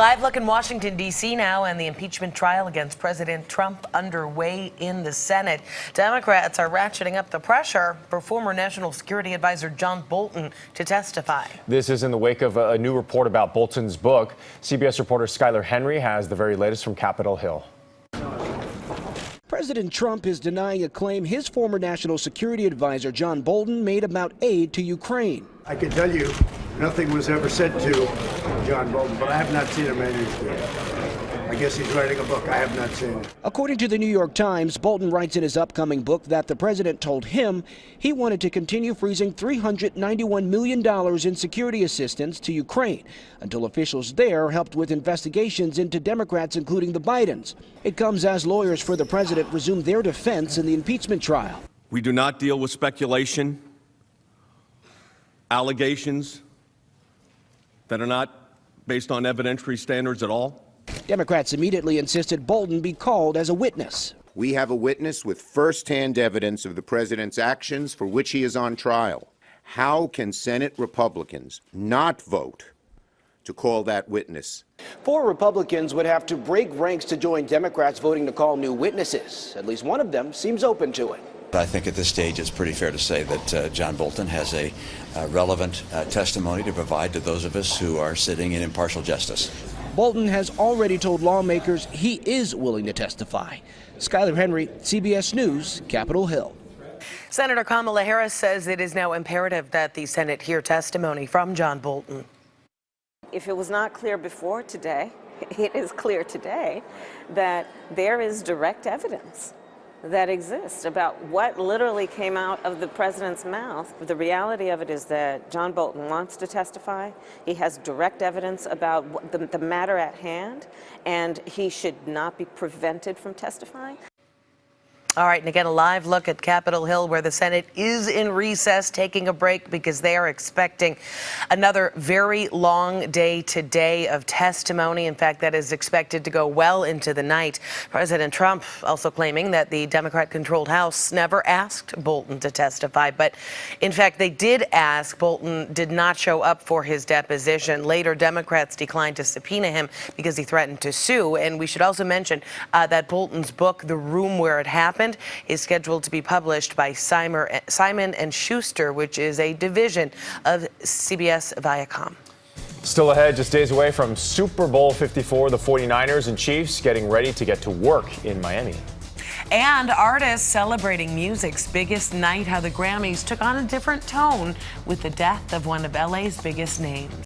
Live look in Washington, D.C. now, and the impeachment trial against President Trump underway in the Senate. Democrats are ratcheting up the pressure for former National Security Advisor John Bolton to testify. This is in the wake of a new report about Bolton's book. CBS reporter Skyler Henry has the very latest from Capitol Hill. President Trump is denying a claim his former National Security Advisor John Bolton made about aid to Ukraine. I can tell you nothing was ever said to John Bolton, but I have not seen a manuscript. I guess he's writing a book. I have not seen it. According to the New York Times, Bolton writes in his upcoming book that the president told him he wanted to continue freezing $391 million in security assistance to Ukraine until officials there helped with investigations into Democrats, including the Bidens. It comes as lawyers for the president resume their defense in the impeachment trial. We do not deal with speculation, allegations that are not based on evidentiary standards at all. Democrats immediately insisted Bolton be called as a witness. We have a witness with first-hand evidence of the president's actions for which he is on trial. How can Senate Republicans not vote to call that witness? 4 Republicans would have to break ranks to join Democrats voting to call new witnesses. At least one of them seems open to it. I think at this stage it's pretty fair to say that John Bolton has a relevant testimony to provide to those of us who are sitting in impartial justice. Bolton has already told lawmakers he is willing to testify. Skyler Henry, CBS News, Capitol Hill. Senator Kamala Harris says it is now imperative that the Senate hear testimony from John Bolton. If it was not clear before today, it is clear today that there is direct evidence that exists about what literally came out of the president's mouth. The reality of it is that John Bolton wants to testify. He has direct evidence about the matter at hand, and he should not be prevented from testifying. All right, and again, a live look at Capitol Hill, where the Senate is in recess, taking a break because they are expecting another very long day today of testimony. In fact, that is expected to go well into the night. President Trump also claiming that the Democrat-controlled House never asked Bolton to testify. But in fact, they did ask. Bolton did not show up for his deposition. Later, Democrats declined to subpoena him because he threatened to sue. And we should also mention that Bolton's book, The Room Where It Happened, is scheduled to be published by Simon & Schuster, which is a division of CBS Viacom. Still ahead, just days away from Super Bowl 54, the 49ers and Chiefs getting ready to get to work in Miami. And artists celebrating music's biggest night, how the Grammys took on a different tone with the death of one of LA's biggest names.